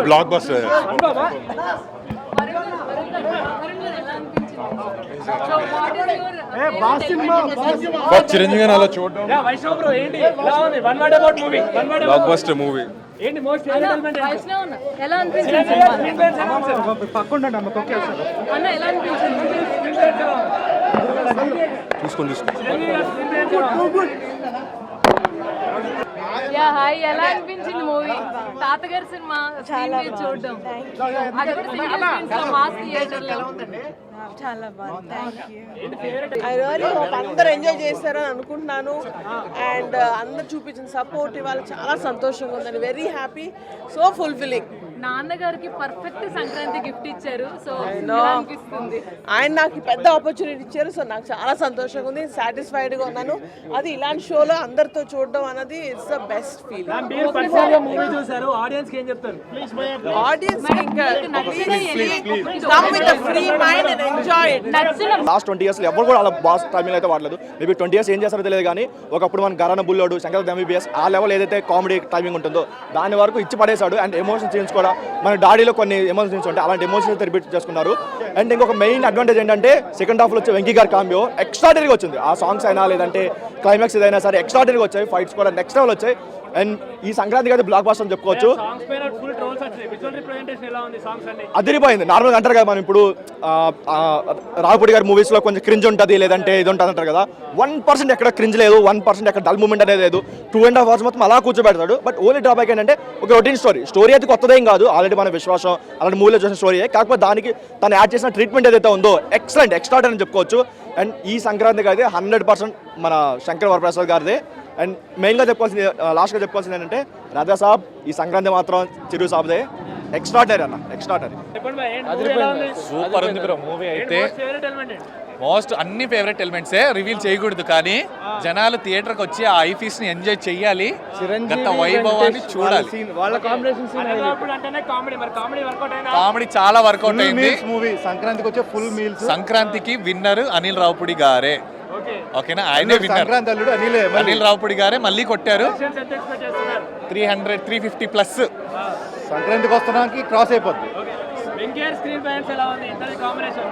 Block buster. Chiranjeevi గారు అలా చూడడం బ్లాక్ బస్టర్ మూవీ. చూసుకోండి హాయ్, ఎలా అనిపించింది మూవీ? తాతగారి సినిమా చాలా చూడడం, చాలా బాగుంది. అందరూ ఎంజాయ్ చేస్తారని అనుకుంటున్నాను. అండ్ అందరు చూపించిన సపోర్ట్ ఇవాళ చాలా సంతోషంగా ఉందండి. Very happy, so fulfilling. నాన్నగారికి పర్ఫెక్ట్ సంక్రాంతి గిఫ్ట్ ఇచ్చారు. సో అనిపిస్తుంది ఆయన నాకు పెద్ద ఆపర్చునిటీ ఇచ్చారు. సో నాకు చాలా సంతోషంగా ఉంది, సాటిస్ఫైడ్ గా ఉన్నాను. అది ఇలాంటి షోలో అందరితో చూడడం అనేది it's the best feel. Last 20 years ఎవరు కూడా అలా బాస్ టైమింగ్ అయితే వాడలేదు. మేబీ 20 years ఏం చేస్తారో తెలియదు కానీ ఒకప్పుడు మన గరాన బుల్లోడు, శంకర్ ఎంబీబీఎస్ ఆ లెవెల్ ఏదైతే కామెడీ టైమింగ్ ఉంటుందో దాని వరకు ఇచ్చి పడేశాడు. అండ్ ఎమోషన్స్ సీన్స్ కూడా మన డాడీలో కొన్ని ఎమోషన్స్ ఉంటాయి, అలాంటి ఎమోషన్స్ రిపీట్ చేసుకున్నారు. అండ్ ఇంకొక మెయిన్ అడ్వాంటేజ్ ఏంటంటే సెకండ్ హాఫ్లో వచ్చే వెంకీ గారి కాంబియో ఎక్స్ట్రాడనరీగా వచ్చింది. ఆ సాంగ్స్ అయినా లేదంటే క్లైమాక్స్ ఏదైనా సరే ఎక్స్ట్రాడనరీగా వచ్చాయి. ఫైట్స్ కూడా నెక్స్ట్ లెవెల్ వచ్చాయి. అండ్ ఈ సంక్రాంతికి అయితే బ్లాక్ బస్టర్ అని చెప్పుకోవచ్చు. అదిరిపోయింది. నార్మల్గా అంటారు కదా మనం ఇప్పుడు రావుపూడి గారి మూవీస్లో కొంచెం క్రింజ్ ఉంటుంది లేదంటే ఇది ఉంటుంది అంటారు కదా. 1% ఎక్కడ క్రింజ్ లేదు, 1% ఎక్కడ డల్ మూమెంట్ అనేది లేదు. 2.5 hours మొత్తం అలా కూర్చోబెడతాడు. బట్ ఓన్లీ డ్రాబ్యాక్ ఏంటంటే ఒక రొటీన్ స్టోరీ అయితే కొత్తదేం కాదు, ఆల్రెడీ మన విశ్వాసం అలాంటి మూవీలో చూసిన స్టోరీ. కాకపోతే దానికి తను యాడ్ చేసిన ట్రీట్మెంట్ ఏదైతే ఉందో ఎక్సలెంట్, ఎక్స్ట్రాడనరీ అని చెప్పుకోవచ్చు. అండ్ ఈ సంక్రాంతికి అయితే 100% మన శంకర్ వరప్రసాద్ గారిదే. అండ్ మెయిన్గా చెప్పుకోవాల్సింది, లాస్ట్గా చెప్పుకోవాల్సింది ఏంటంటే రాజా సాబ్ ఈ సంక్రాంతి మాత్రం చిరు సాబ్దే ఎక్స్ట్రాడనరీ అన్న, ఎక్స్ట్రాడనరీ. సూపర్ ఉంది బ్రో మూవీ అయితే. మోస్ట్ అన్ని ఫేవరెట్ ఎలిమెంట్సే రివీల్ చేయకూడదు కానీ జనాలు థియేటర్కి వచ్చి ఆ ఐఫీస్ ని ఎంజాయ్ చెయ్యాలి, గత వైభవాన్ని చూడాలి. కామెడీ చాలా వర్కౌట్ అయింది. సంక్రాంతికి వచ్చే ఫుల్ మీల్స్. సంక్రాంతికి విన్నర్ అనిల్ రావుపూడి గారే. ఓకేనా, ఆయనే విన్నర్. అనిల్ రావుపూడి గారే మళ్ళీ కొట్టారు. 300-350 ప్లస్ సంక్రాంతికి వస్తున్నానికి క్రాస్ అయిపోద్ది.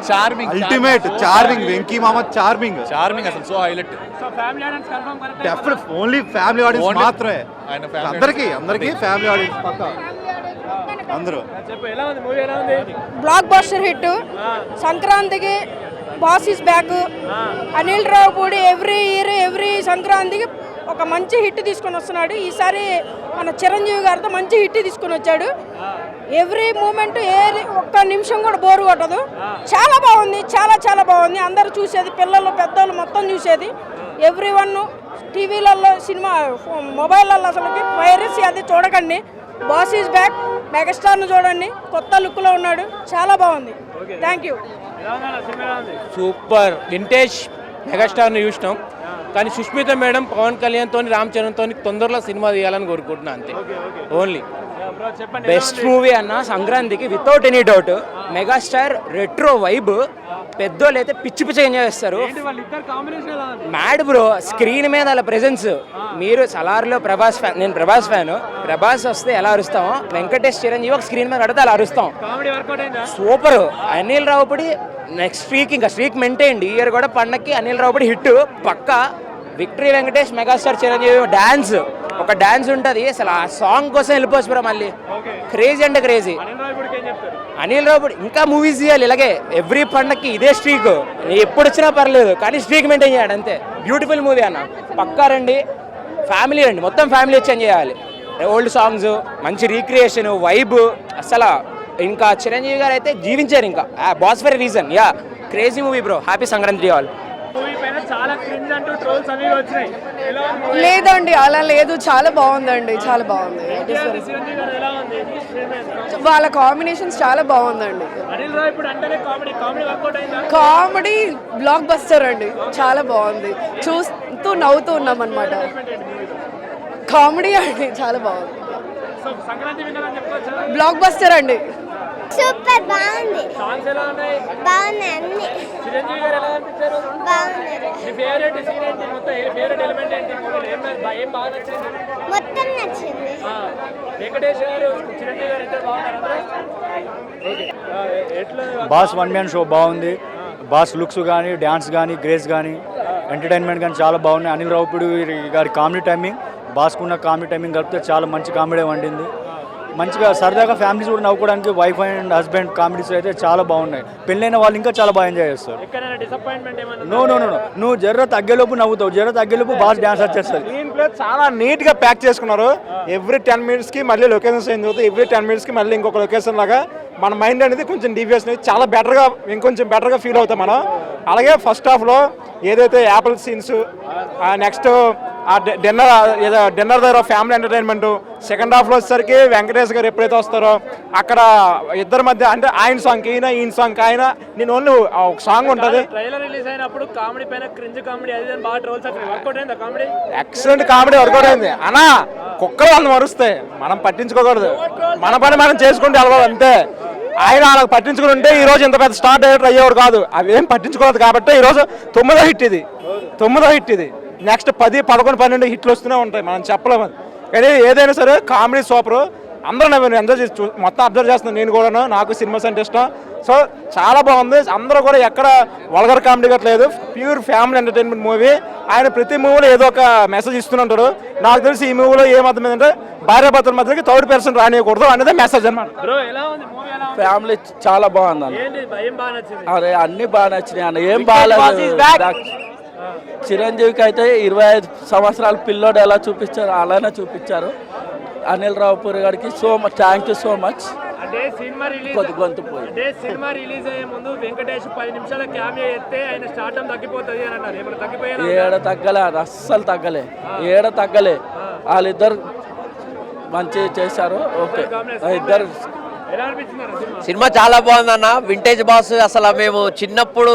Charming, ultimate charming. వెంకీ మామ చార్మింగ్ అసలు so highlight. Definite only family audience మాత్రమే. అందరికి ఫ్యామిలీ ఆడియన్స్ పక్కా అందరూ. Blockbuster hit. సంక్రాంతికి boss is back. Anil Ravipudi every year every సంక్రాంతికి ఒక మంచి హిట్ తీసుకొని వస్తున్నాడు. ఈసారి మన చిరంజీవి గారితో మంచి హిట్ తీసుకొని వచ్చాడు. ఎవ్రీ మూమెంట్ ఒక్క నిమిషం కూడా బోరు కొట్టదు. చాలా బాగుంది, చాలా చాలా బాగుంది. అందరూ చూసేది, పిల్లలు పెద్దలు మొత్తం చూసేది. ఎవ్రీ వన్ టీవీలలో సినిమా మొబైల్లో అసలుకి వైరస్ అది చూడకండి. Boss is back. మెగాస్టార్ను చూడండి, కొత్త లుక్లో ఉన్నాడు, చాలా బాగుంది. Thank you. సూపర్ వింటేజ్ మెగాస్టార్ని చూసినాం కానీ సుష్మిత మేడం పవన్ కళ్యాణ్తో రామ్ చరణ్తో తొందరలో సినిమా తీయాలని కోరుకుంటున్నా అంతే. ఓన్లీ బెస్ట్ మూవీ అన్న సంక్రాంతికి without any doubt. Megastar retro vibe, పెద్దోళ్ళు అయితే పిచ్చి పిచ్చి ఎంజాయ్ చేస్తారు. మ్యాడ్ బ్రో, స్క్రీన్ మీద అలా ప్రెజెన్స్. మీరు సలార్లో ప్రభాస్ ఫ్యాన్, నేను ప్రభాస్ ఫ్యాను. ప్రభాస్ వస్తే ఎలా అరుస్తామో వెంకటేష్ చిరంజీవి ఒక స్క్రీన్ మీద కడితే అలా అరుస్తాం. Super. Anil Ravipudi next week ఇంకా స్ట్రీక్ మెయింటైన్. ఈ ఇయర్ కూడా పండక్కి అనిల్ రావుపూడి హిట్ పక్కా. Victory Venkatesh, Megastar Chiranjeevi dance, ఒక డ్యాన్స్ ఉంటుంది అసలు. ఆ సాంగ్ కోసం వెళ్ళిపోవచ్చు బ్రో. మళ్ళీ క్రేజీ అంటే క్రేజీ. అనిల్ రావుపూడి ఇంకా మూవీస్ చేయాలి ఇలాగే. ఎవ్రీ పండక్కి ఇదే స్ట్రీక్, ఎప్పుడు వచ్చినా పర్లేదు కానీ స్ట్రీక్ మెయింటైన్ చేయాలి అంతే. బ్యూటిఫుల్ మూవీ అన్న, పక్కా రండి. ఫ్యామిలీ రండి, మొత్తం ఫ్యామిలీ వచ్చి ఎంజాయ్ చేయాలి. ఓల్డ్ సాంగ్స్, మంచి రీక్రియేషన్, వైబ్. అసలు ఇంకా చిరంజీవి గారు అయితే జీవించారు ఇంకా. Boss for reason. Yeah, crazy movie bro. Happy Sankranti all. లేదండి అలా లేదు, చాలా బాగుందండి, చాలా బాగుంది. వాళ్ళ కాంబినేషన్స్ చాలా బాగుందండి. కామెడీ బ్లాక్ బస్టర్ అండి, చాలా బాగుంది. చూస్తూ నవ్వుతూ ఉన్నాం అనమాట. కామెడీ అండి, చాలా బాగుంది. బ్లాక్ బస్టర్ అండి. సూపర్ బాగుంది. సాంగ్స్ ఎలా ఉన్నాయి? బాగున్నాయి అన్ని. చిరంజీవి గారు ఎలా అనిపించారు? బాగున్నారు. మీ ఫేవరెట్ సీన్ ఏంటి? మొత్తం ఫేవరెట్ ఎలిమెంట్ ఏంటి? ఏం బాగా నచ్చింది? మొత్తం నచ్చింది. వెంకటేష్ గారు చిరంజీవి గారు ఇద్దరు బాగున్నారు. ఎట్లా బాస్ వన్ మ్యాన్ షో బాగుంది. బాస్ లుక్స్ కానీ, డ్యాన్స్ కానీ, గ్రేస్ కానీ, ఎంటర్టైన్మెంట్ కానీ చాలా బాగున్నాయి. అనిల్ రావుపూడి గారి కామెడీ టైమింగ్, బాస్కున్న కామెడీ టైమింగ్ కలిపితే చాలా మంచి కామెడీ వండింది. మంచిగా సరదాగా ఫ్యామిలీస్ కూడా నవ్వుకోవడానికి వైఫ్ అండ్ హస్బెండ్ కామెడీస్ అయితే చాలా బాగున్నాయి. పెళ్ళైన వాళ్ళు ఇంకా చాలా బాగా ఎంజాయ్ చేస్తారు. నో నో నో నువ్వు జర్ర తగ్గేలోపు నవ్వుతావు, జర్ర తగ్గేలోపు బాస్ డ్యాన్స్ వచ్చేస్తుంది. స్క్రీన్ ప్లే చాలా నీట్గా ప్యాక్ చేసుకున్నారు. ఎవ్రీ 10 minutesకి మళ్ళీ లొకేషన్స్ చేంజ్ అవుతాయి. ఎవ్రీ 10 minutesకి మళ్ళీ ఇంకొక లొకేషన్ లాగా మన మైండ్ అనేది కొంచెం డీవియేస్ చాలా బెటర్గా ఇంకొంచెం బెటర్గా ఫీల్ అవుతాం మనం. అలాగే ఫస్ట్ హాఫ్లో ఏదైతే యాపిల్ సీన్స్, నెక్స్ట్ ఆ డిన్నర్ దగ్గర ఫ్యామిలీ ఎంటర్టైన్మెంట్, సెకండ్ హాఫ్లో వచ్చేసరికి వెంకటేష్ గారు ఎప్పుడైతే వస్తారో అక్కడ ఇద్దరి మధ్య అంటే ఆయన సాంగ్ ఈయన సాంగ్ ఆయన నేను ఓన్లీ ఒక సాంగ్ ఉంటుంది. ట్రైలర్ రిలీజ్ అయినప్పుడు కామెడీ పైన క్రింజ్ కామెడీ అది బాగా ట్రోల్స్ వర్కౌట్ అయింది. కామెడీ ఎక్సలెంట్ కామెడీ వర్కౌట్ అయింది. అన్నా కుక్కలు వాళ్ళని మరుస్తాయి, మనం పట్టించుకోకూడదు, మన పని మనం చేసుకుంటే వెళ్ళాలి అంతే. ఆయన వాళ్ళకి పట్టించుకుని ఉంటే ఈ రోజు ఇంత పెద్ద స్టార్ డైరెక్టర్ అయ్యేవాడు కాదు. అవి ఏం పట్టించుకోలేదు కాబట్టి ఈరోజు 9వ హిట్ ఇది. నెక్స్ట్ 10, 11, 12 హిట్లు వస్తూనే ఉంటాయి, మనం చెప్పలేము. కానీ ఏదైనా సరే కామెడీ సూపర్. అందరూ నేను ఎంజాయ్ చేసి మొత్తం అబ్జర్వ్ చేస్తున్నాను. నేను కూడాను, నాకు సినిమాస్ అంటే ఇష్టం. సో చాలా బాగుంది. అందరూ కూడా ఎక్కడ వల్గర్ కామెడీ కట్టలేదు, ప్యూర్ ఫ్యామిలీ ఎంటర్టైన్మెంట్ మూవీ. ఆయన ప్రతి మూవీలో ఏదో ఒక మెసేజ్ ఇస్తుంటారు. నాకు తెలిసి ఈ మూవీలో ఏమర్థమైందంటే భార్యాభర్తల మధ్యకి థర్డ్ పర్సన్ రానియకూడదు అనేది మెసేజ్ అన్నమాట. ఫ్యామిలీ చాలా బాగుంది అన్న. అరే అన్ని బాగా నచ్చినాయి అన్న, ఏం బాగాలేదు. చిరంజీవికి అయితే 25 సంవత్సరాల పిల్లోడు ఎలా చూపించారు అలానే చూపించారు. అనిల్ రావుపూరి గారికి థ్యాంక్ యూ సో మచ్. అంటే సినిమా రిలీజ్ అయ్యే ముందు వెంకటేష్ 10 నిమిషాల క్యామియో ఎత్తే ఆయన స్టార్టం తగ్గిపోతుంది అని అన్నారు. ఏమైనా తగ్గిపోయారు? ఏడ తగ్గలే, అస్సలు తగ్గలే. వాళ్ళిద్దరు మంచి చేశారు. ఓకే, ఇద్దరు సినిమా చాలా బాగుందన్న. వింటేజ్ బాస్ అసలు మేము చిన్నప్పుడు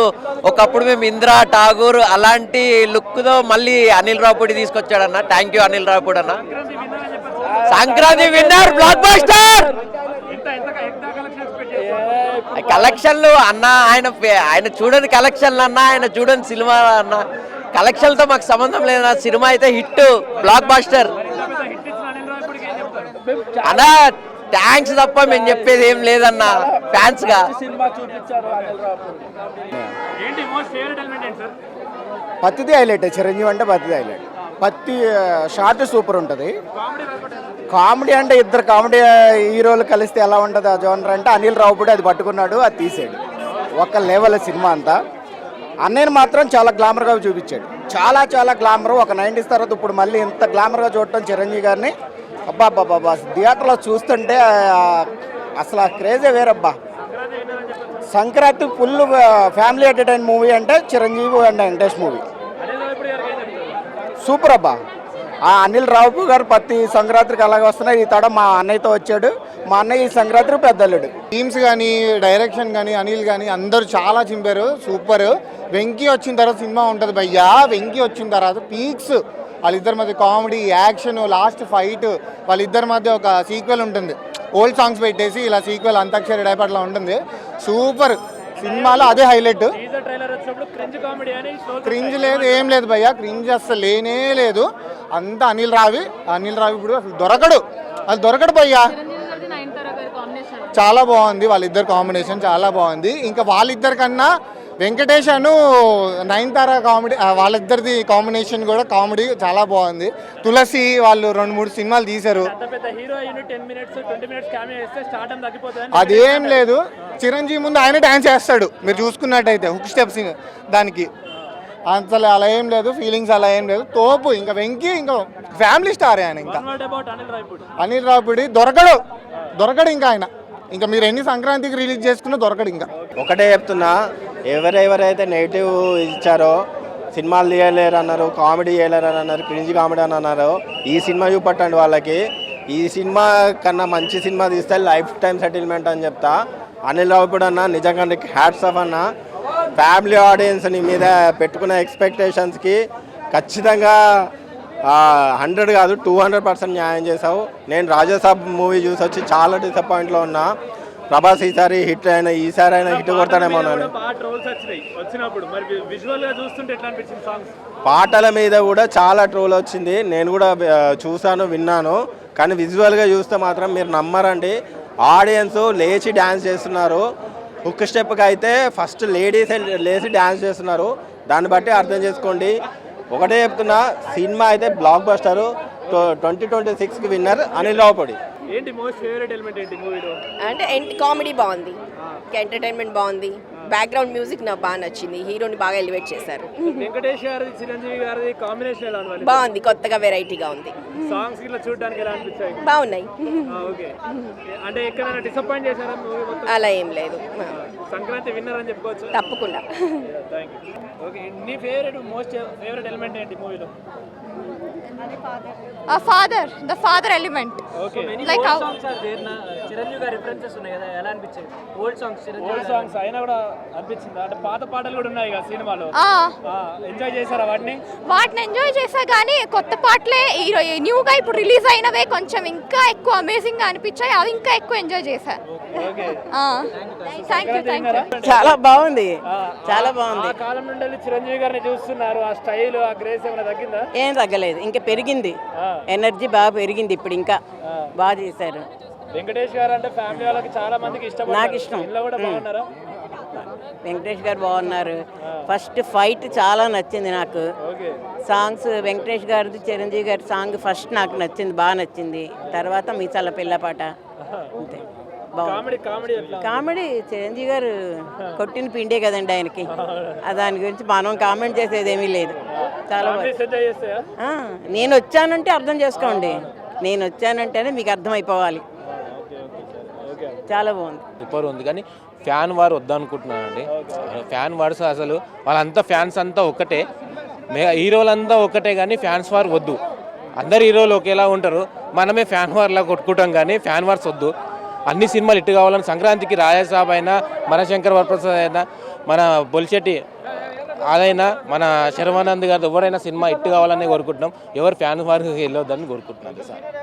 ఒకప్పుడు మేము ఇందిరా ఠాగూర్ అలాంటి లుక్తో మళ్ళీ అనిల్ రావుపూడి తీసుకొచ్చాడన్న. థ్యాంక్ యూ అనిల్ రావుపూడి అన్న. సంక్రాంతి విన్నర్, బ్లాక్ బస్టర్ కలెక్షన్లు అన్న. ఆయన చూడని కలెక్షన్లు అన్న, ఆయన చూడని సినిమా అన్న. కలెక్షన్లతో మాకు సంబంధం లేదన్న. సినిమా అయితే హిట్, బ్లాక్ బస్టర్ అన్న. థ్యాంక్స్ తప్ప మేము చెప్పేది ఏం లేదన్న ఫ్యాన్స్ గా. పత్తిది హైలైట్, చిరంజీవి అంటే పత్తిది హైలైట్. పత్తి షార్ట్ సూపర్ ఉంటుంది. కామెడీ అంటే ఇద్దరు కామెడీ హీరోలు కలిస్తే ఎలా ఉంటుంది ఆ జోనర్ అంటే అనిల్ రావుపూడి అది పట్టుకున్నాడు, అది తీసాడు. ఒక లెవెల్ సినిమా అంతా. అన్నయ్యని మాత్రం చాలా గ్లామర్గా చూపించాడు, చాలా గ్లామర్. ఒక 90s తర్వాత ఇప్పుడు మళ్ళీ ఇంత గ్లామర్గా చూడటం చిరంజీవి గారిని అబ్బా థియేటర్లో చూస్తుంటే అసలు ఆ క్రేజే వేరబ్బా. Sankranti full family entertain movie అంటే Chiranjeevi and Venkatesh movie super అబ్బా. ఆ అనిల్ రావుపూడి గారు ప్రతి సంక్రాంతికి అలాగే వస్తున్నాయి. ఈ తడ మా అన్నయ్యతో వచ్చాడు. మా అన్నయ్య ఈ సంక్రాంతికి పెద్దల్లుడు. టీమ్స్ కానీ, డైరెక్షన్ కానీ, అనిల్ కానీ అందరూ చాలా చింపారు. సూపర్. వెంకీ వచ్చిన తర్వాత సినిమా ఉంటుంది భయ్యా. వెంకీ వచ్చిన తర్వాత పీక్స్. వాళ్ళిద్దరి మధ్య కామెడీ, యాక్షన్, లాస్ట్ ఫైట్, వాళ్ళిద్దరి మధ్య ఒక సీక్వెల్ ఉంటుంది. ఓల్డ్ సాంగ్స్ పెట్టేసి ఇలా సీక్వెల్ అంతాక్షరి డైపర్లా ఉంటుంది. సూపర్. సినిమాలో అదే హైలైట్. క్రింజ్ లేదు, ఏం లేదు భయ్యా. క్రింజ్ అసలు లేనే లేదు. అంతా అనిల్ రావి ఇప్పుడు అసలు దొరకడు భయ్యా. చాలా బాగుంది వాళ్ళిద్దరు కాంబినేషన్, చాలా బాగుంది. ఇంకా వాళ్ళిద్దరి కన్నా వెంకటేష్ అను నయనతార కామెడీ, వాళ్ళిద్దరిది కాంబినేషన్ కూడా కామెడీ చాలా బాగుంది. తులసి వాళ్ళు 2-3 సినిమాలు తీశారు. అదేం లేదు. చిరంజీవి ముందు ఆయన డాన్స్ చేస్తాడు మీరు చూసుకున్నట్టయితే, హుక్ స్టెప్స్ దానికి. అసలు అలా ఏం లేదు, ఫీలింగ్స్ అలా ఏం లేదు. తోపు. ఇంకా వెంకీ ఇంకా ఫ్యామిలీ స్టార్ ఆయన. ఇంకా అనిల్ రావుపూడి దొరకడు ఇంకా ఆయన. ఇంకా మీరు ఎన్ని సంక్రాంతికి రిలీజ్ చేసుకున్నా దొరకడు. ఇంకా ఒకటే చెప్తున్నా, ఎవరైతే నెగిటివ్ ఇచ్చారో సినిమాలు తీయలేరు అన్నారు, కామెడీ చేయలేరు అని అన్నారు, క్రింజ్ కామెడీ అని అన్నారు, ఈ సినిమా చూపట్టండి వాళ్ళకి. ఈ సినిమా కన్నా మంచి సినిమా తీస్తే లైఫ్ టైం సెటిల్మెంట్ అని చెప్తా. అనిల్ రావుపూడి అన్న నిజంగా హ్యాట్స్ ఆఫ్ అన్న. ఫ్యామిలీ ఆడియన్స్ని మీద పెట్టుకున్న ఎక్స్పెక్టేషన్స్కి ఖచ్చితంగా 100 కాదు 200% న్యాయం చేసావు. నేను రాజాసాబ్ మూవీ చూసి వచ్చి చాలా డిసప్పాయింట్లో ఉన్నా. ప్రభాస్ ఈసారి హిట్ అయినా ఈసారి అయినా హిట్ కొడతానేమో అని. బాగా ట్రోల్స్ వచ్చినాయి వచ్చినప్పుడు మరి విజువల్ గా చూస్తుంటే ఎట్లా అనిపించింది సాంగ్స్? పాటల మీద కూడా చాలా ట్రోల్ వచ్చింది, నేను కూడా చూసాను విన్నాను. కానీ విజువల్గా చూస్తే మాత్రం మీరు నమ్మరండి, ఆడియన్స్ లేచి డ్యాన్స్ చేస్తున్నారు. హుక్ స్టెప్కి అయితే ఫస్ట్ లేడీస్ లేచి డ్యాన్స్ చేస్తున్నారు. దాన్ని బట్టి అర్థం చేసుకోండి. ఒకటే చెప్తున్నా, సినిమా అయితే బ్లాక్ బస్టర్. 2026కి విన్నర్ అనిల్ రావుపూడి. ఏంటి మోస్ట్ ఫేవరెట్ ఎలిమెంట్ ఏంటి మూవీలో? అంటే కామెడీ బాగుంది, ఎంటర్టైన్మెంట్ బాగుంది, బ్యాక్గ్రౌండ్ మ్యూజిక్ నాకు బాగా నచ్చింది, హీరోని బాగా ఎలివేట్ చేశారు. వెంకటేష్ గారి చిరంజీవి గారి కాంబినేషన్ ఎలా ఉంది? బాగుంది, కొత్తగా వెరైటీగా ఉంది. సాంగ్స్ ఇట్లా చూడడానికి ఎలా అనిపించాయి? బాగున్నాయి. ఓకే, అంటే ఎక్కడైనా డిసప్పాయింట్ చేశారా మూవీ మొత్తం? అలా ఏం లేదు, సంక్రాంతి విన్నర్ అని చెప్పుకోవచ్చు. తప్పకుండా. Thank you. ఓకే, నీ ఫేవరెట్ మోస్ట్ ఫేవరెట్ ఎలిమెంట్ ఏంటి మూవీలో? Father, the father element. Okay, like Chiranjeevi గారి రిఫరెన్సెస్ ఉన్నాయి కదా, ఎలా అనిపించాయి? ఓల్డ్ సాంగ్స్ అయినా కూడా అనిపించింది. అంటే పాత పాటలు కూడా ఉన్నాయి కదా సినిమాలో, ఎంజాయ్ చేశారా వాటిని? వాటిని ఎంజాయ్ చేసా కానీ కొత్త పాటలే న్యూగా ఇప్పుడు రిలీజ్ అయినవే కొంచెం ఇంకా ఎక్కువ అమేజింగ్ గా అనిపించాయి, అవి ఇంకా ఎక్కువ ఎంజాయ్ చేశా. Thank you. చాలా బాగుంది, చాలా బాగుంది. ఆ కాలం నుండి చిరంజీవి గారిని చూస్తున్నారు, ఆ స్టైల్ ఆ గ్రేస్ ఏమైనా తగ్గిందా? ఏం తగ్గలేదు, ఇంకా పెరిగింది, ఎనర్జీ బాగా పెరిగింది ఇప్పుడు, ఇంకా బాగా చేశారు. వెంకటేష్ గారు అంటే ఫ్యామిలీ వాళ్ళకి చాలా మందికి ఇష్టం. నాకు ఇష్టం. ఇంట్లో కూడా బాగున్నారా? వెంకటేష్ గారు బాగున్నారు. ఫస్ట్ ఫైట్ చాలా నచ్చింది నాకు. సాంగ్స్ వెంకటేష్ గారిది, చిరంజీవి గారి సాంగ్ ఫస్ట్ నాకు నచ్చింది, బాగా నచ్చింది. తర్వాత మీసాల పిల్ల పాట అంతే బాగుంది. కామెడీ చిరంజీవి గారు కొట్టిన పిండే కదండి ఆయనకి, దాని గురించి మనం కామెంట్ చేసేది ఏమీ లేదు. చాలా నేను వచ్చానంటే అర్థం చేసుకోండి, నేను వచ్చానంటేనే మీకు అర్థమైపోవాలి. చాలా బాగుంది, సూపర్ ఉంది. కానీ ఫ్యాన్ వారు వద్దనుకుంటున్నానండి. ఫ్యాన్ వార్స్ అసలు వాళ్ళంతా ఫ్యాన్స్ అంతా ఒక్కటే, హీరోలంతా ఒక్కటే, కానీ ఫ్యాన్స్ వార్ వద్దు. అందరు హీరోలు ఒకేలా ఉంటారు, మనమే ఫ్యాన్ వార్లా కొట్టుకుంటాం, కానీ ఫ్యాన్ వార్స్ వద్దు. అన్ని సినిమాలు ఇట్టు కావాలని, సంక్రాంతికి రాజాసాబ్ అయినా, మన శంకర్ వరప్రసాద్ అయినా, మన బొలిశెట్టి అదైనా, మన శర్వానంద్ గారు ఎవరైనా సినిమా ఇట్టు కావాలని కోరుకుంటున్నాం. ఎవరు ఫ్యాన్ వారికి వెళ్ళొద్దని కోరుకుంటున్నాను సార్.